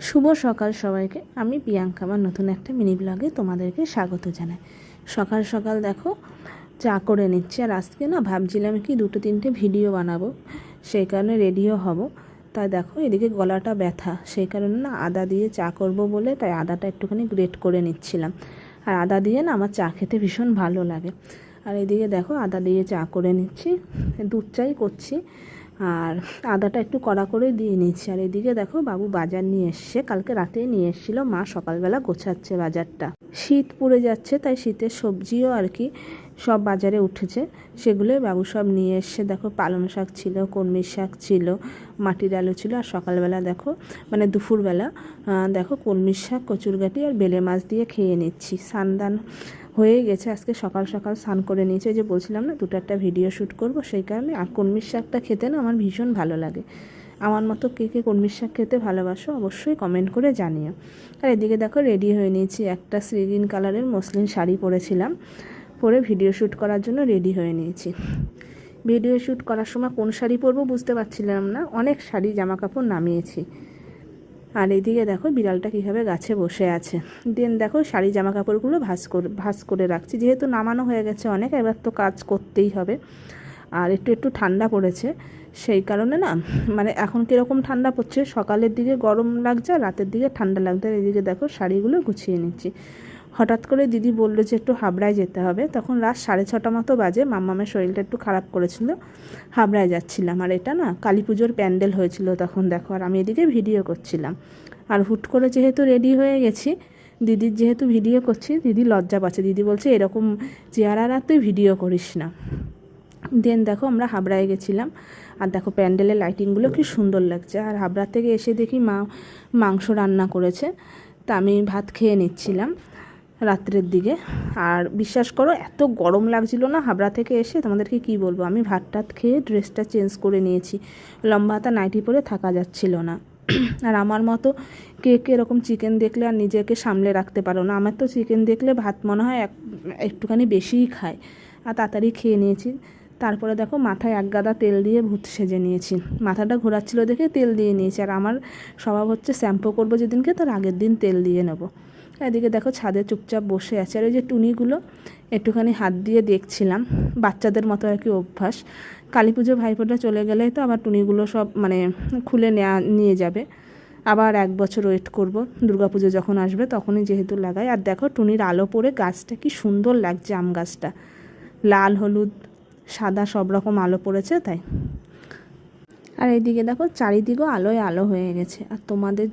শুভ সকাল সবাইকে। আমি প্রিয়াঙ্কা, আমার নতুন একটা মিনি ব্লগে তোমাদেরকে স্বাগত জানাই। সকাল সকাল দেখো চা করে নিচ্ছি। আর আজকে না ভাবছিলাম কি 2-3টে ভিডিও বানাবো, সেই কারণে রেডিও হব। তাই দেখো এদিকে গলাটা ব্যথা, সেই কারণে না আদা দিয়ে চা করব বলে তাই আদাটা একটুখানি গ্রেট করে নিচ্ছিলাম। আর আদা দিয়ে না আমার চা খেতে ভীষণ ভালো লাগে। আর এদিকে দেখো আদা দিয়ে চা করে নিচ্ছি, দুধ চাই করছি। আর আদাটা একটু কড়া করে দিয়ে নিচ্ছি। আর এদিকে দেখো বাবু বাজার নিয়ে এসছে, কালকে রাতেই নিয়ে এসেছিলো, মা সকালবেলা গোছাচ্ছে বাজারটা। শীত পড়ে যাচ্ছে তাই শীতের সবজিও আর কি সব বাজারে উঠেছে, সেগুলোই বাবু সব নিয়ে এসছে। দেখো পালং শাক ছিল, কলমির শাক ছিল, মাটির আলু ছিল। আর সকালবেলা দেখো মানে দুপুরবেলা দেখো কলমির শাক, কচুরগাটি আর বেলে মাছ দিয়ে খেয়ে নিচ্ছি। সানদান হয়ে গেছে, আজকে সকাল সকাল স্নান করে নিয়েছে। যে বলছিলাম না 2-1টা ভিডিও শ্যুট করব, সেই কারণে। আর কলমির শাকটা খেতে না আমার ভীষণ ভালো লাগে। আমার মতো কে কে কলমির শাক খেতে ভালোবাসো অবশ্যই কমেন্ট করে জানিও। আর এদিকে দেখো রেডি হয়ে নিয়েছি, একটা সি গ্রিন কালারের মসলিন শাড়ি পরেছিলাম, পরে ভিডিও শ্যুট করার জন্য রেডি হয়ে নিয়েছি। ভিডিও শ্যুট করার সময় কোন শাড়ি পরবো বুঝতে পারছিলাম না, অনেক শাড়ি জামা কাপড় নামিয়েছি। আর এইদিকে দেখো বিড়ালটা কীভাবে গাছে বসে আছে। দেন দেখো শাড়ি জামা কাপড়গুলো ভাঁজ করে রাখছি, যেহেতু নামানো হয়ে গেছে অনেক, এবার তো কাজ করতেই হবে। আর একটু ঠান্ডা পড়েছে, সেই কারণে না মানে এখন কীরকম ঠান্ডা পড়ছে, সকালের দিকে গরম লাগছে আর রাতের দিকে ঠান্ডা লাগছে। আর এদিকে দেখো শাড়িগুলো গুছিয়ে নিচ্ছি। হঠাৎ করে দিদি বললো যে একটু হাবড়ায় যেতে হবে, তখন রাত 6:30 মতো বাজে, মাম্মামের শরীরটা একটু খারাপ করেছিল, হাবড়ায় যাচ্ছিলাম। আর এটা না কালী পুজোর প্যান্ডেল হয়েছিল তখন দেখো, আর আমি এদিকে ভিডিও করছিলাম। আর হুট করে যেহেতু রেডি হয়ে গেছি, দিদির যেহেতু ভিডিও করছি, দিদি লজ্জা পাচ্ছে। দিদি বলছে এরকম চেহারা আর তুই ভিডিও করিস না। দেন দেখো আমরা হাবড়ায় গেছিলাম। আর দেখো প্যান্ডেলের লাইটিংগুলো কি সুন্দর লাগছে। আর হাবড়া থেকে এসে দেখি মা মাংস রান্না করেছে, তা আমি ভাত খেয়ে নিচ্ছিলাম রাত্রের দিকে। আর বিশ্বাস করো এত গরম লাগছিল না হাবড়া থেকে এসে, তোমাদেরকে কি বলবো। আমি ভাত টাত খেয়ে ড্রেসটা চেঞ্জ করে নিয়েছি, লম্বা হাতা নাইটি পরে থাকা যাচ্ছিল না। আর আমার মতো কে কে এরকম চিকেন দেখলে আর নিজেকে সামলে রাখতে পারো না। আমার তো চিকেন দেখলে ভাত মনে হয় একটুখানি বেশিই খায়। আর তাড়াতাড়ি খেয়ে নিয়েছি। তারপরে দেখো মাথায় 1 গাদা তেল দিয়ে ভূত সেজে নিয়েছি, মাথাটা ঘোরাচ্ছিল দেখে তেল দিয়ে নিয়েছি। আর আমার স্বভাব হচ্ছে শ্যাম্পু করবো যেদিনকে তার আগের দিন তেল দিয়ে নেবো। এদিকে দেখো ছাদে চুপচাপ বসে আছে। আর ওই যে টুনিগুলো একটুখানি হাত দিয়ে দেখছিলাম, বাচ্চাদের মতো আর কি অভ্যাস। কালী পুজো ভাইফোঁটা চলে গেলে তো আবার টুনিগুলো সব মানে খুলে নিয়ে যাবে। আবার 1 বছর ওয়েট করব, দুর্গাপুজো যখন আসবে তখনই যেহেতু লাগাই। আর দেখো টুনির আলো পড়ে গাছটা কি সুন্দর লাগছে, আম গাছটা লাল হলুদ সাদা সব রকম আলো পড়েছে তাই। আর এইদিকে দেখো চারিদিকেও আলোয় আলো হয়ে গেছে। আর তোমাদের